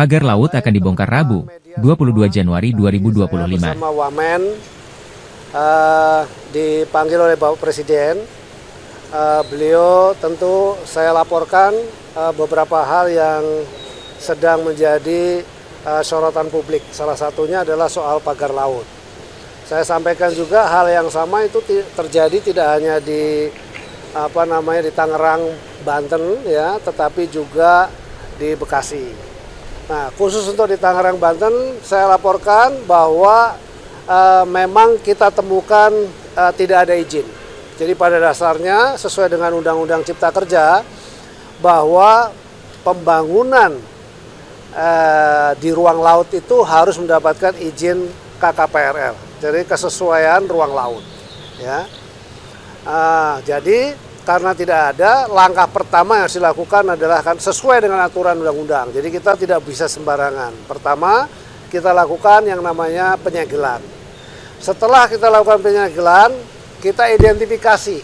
Pagar laut akan dibongkar Rabu, 22 Januari 2025. Bersama Wamen dipanggil oleh Bapak Presiden. Beliau tentu saya laporkan beberapa hal yang sedang menjadi sorotan publik. Salah satunya adalah soal pagar laut. Saya sampaikan juga hal yang sama itu terjadi tidak hanya di di Tangerang, Banten ya, tetapi juga di Bekasi. Nah, khusus untuk di Tangerang, Banten, saya laporkan bahwa memang kita temukan tidak ada izin. Jadi pada dasarnya sesuai dengan Undang-Undang Cipta Kerja bahwa pembangunan di ruang laut itu harus mendapatkan izin KKPRL. Jadi kesesuaian ruang laut. Ya. Jadi karena tidak ada, langkah pertama yang harus dilakukan adalah kan sesuai dengan aturan undang-undang. Jadi kita tidak bisa sembarangan. Pertama, kita lakukan yang namanya penyegelan. Setelah kita lakukan penyegelan, kita identifikasi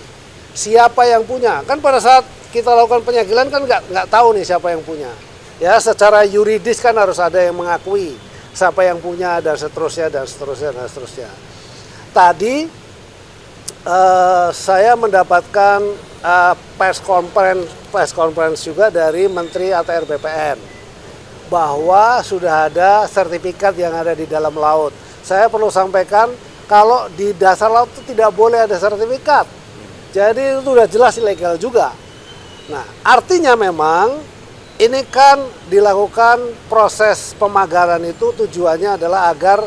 siapa yang punya. Kan pada saat kita lakukan penyegelan kan nggak tahu nih siapa yang punya. Ya, secara yuridis kan harus ada yang mengakui siapa yang punya dan seterusnya dan seterusnya dan seterusnya. Tadi saya mendapatkan press conference juga dari Menteri ATR BPN bahwa sudah ada sertifikat yang ada di dalam laut. Saya perlu sampaikan kalau di dasar laut itu tidak boleh ada sertifikat. Jadi itu sudah jelas ilegal juga. Nah, artinya memang ini kan dilakukan proses pemagaran itu tujuannya adalah agar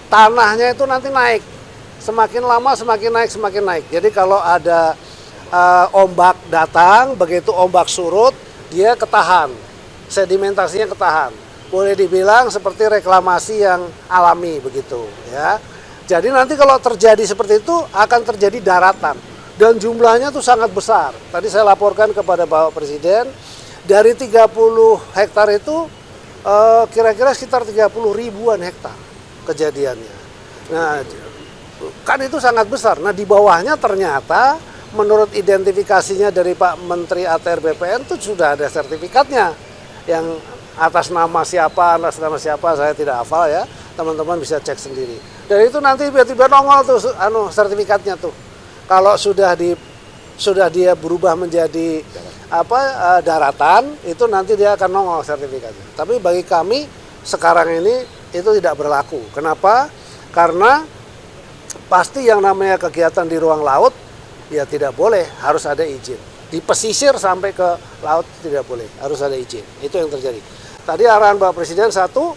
tanahnya itu nanti naik. Semakin lama semakin naik. Jadi kalau ada ombak datang, begitu ombak surut, dia ketahan. Sedimentasinya ketahan. Boleh dibilang seperti reklamasi yang alami begitu, ya. Jadi nanti kalau terjadi seperti itu akan terjadi daratan dan jumlahnya tuh sangat besar. Tadi saya laporkan kepada Bapak Presiden dari 30 hektar itu kira-kira sekitar 30 ribuan hektar kejadiannya. Nah, kan itu sangat besar. Nah, di bawahnya ternyata menurut identifikasinya dari Pak Menteri ATR BPN itu sudah ada sertifikatnya. Yang atas nama siapa saya tidak hafal ya. Teman-teman bisa cek sendiri. Dan itu nanti tiba-tiba nongol tuh sertifikatnya tuh. Kalau sudah dia berubah menjadi daratan, itu nanti dia akan nongol sertifikatnya. Tapi bagi kami sekarang ini itu tidak berlaku. Kenapa? Karena pasti yang namanya kegiatan di ruang laut ya tidak boleh, harus ada izin. Di pesisir sampai ke laut tidak boleh, harus ada izin. Itu yang terjadi. Tadi arahan Bapak Presiden satu,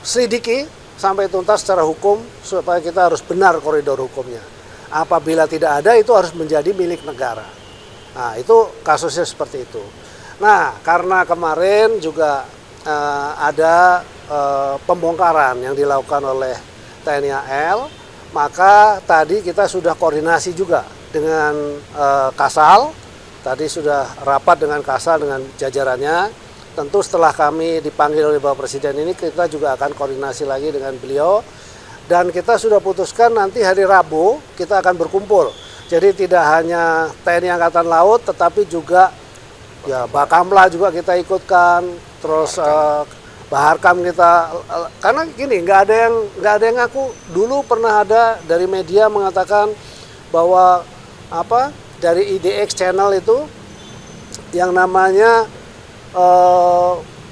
selidiki sampai tuntas secara hukum supaya kita harus benar koridor hukumnya. Apabila tidak ada itu harus menjadi milik negara. Nah, itu kasusnya seperti itu. Nah, karena kemarin juga ada pembongkaran yang dilakukan oleh TNI AL, maka tadi kita sudah koordinasi juga dengan Kasal. Tadi sudah rapat dengan Kasal dengan jajarannya. Tentu setelah kami dipanggil oleh Bapak Presiden ini kita juga akan koordinasi lagi dengan beliau. Dan kita sudah putuskan nanti hari Rabu kita akan berkumpul. Jadi tidak hanya TNI Angkatan Laut tetapi juga ya Bakamla juga kita ikutkan. Terus Baharkam kita, karena gini nggak ada yang ngaku. Dulu pernah ada dari media mengatakan bahwa dari IDX channel itu yang namanya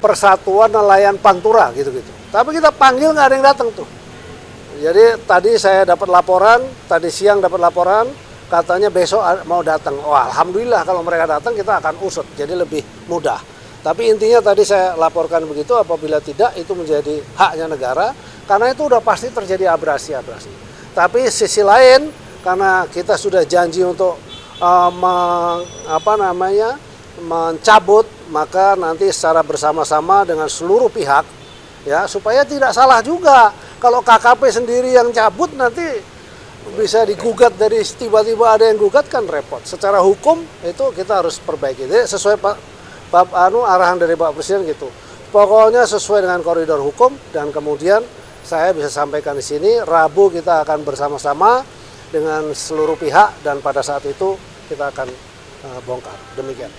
Persatuan Nelayan Pantura gitu-gitu. Tapi kita panggil nggak ada yang datang tuh. Jadi tadi saya dapat laporan, tadi siang dapat laporan katanya besok mau datang. Oh, alhamdulillah kalau mereka datang kita akan usut, jadi lebih mudah. Tapi intinya tadi saya laporkan begitu, apabila tidak itu menjadi haknya negara, karena itu udah pasti terjadi abrasi-abrasi. Tapi sisi lain, karena kita sudah janji untuk mencabut, maka nanti secara bersama-sama dengan seluruh pihak, ya supaya tidak salah juga. Kalau KKP sendiri yang cabut nanti bisa digugat, dari tiba-tiba ada yang gugat kan repot. Secara hukum itu kita harus perbaiki. Jadi sesuai arahan dari Pak Presiden gitu. Pokoknya sesuai dengan koridor hukum, dan kemudian saya bisa sampaikan di sini Rabu kita akan bersama-sama dengan seluruh pihak dan pada saat itu kita akan bongkar. Demikian.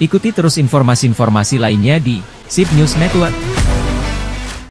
Ikuti terus informasi-informasi lainnya di SIP News Network.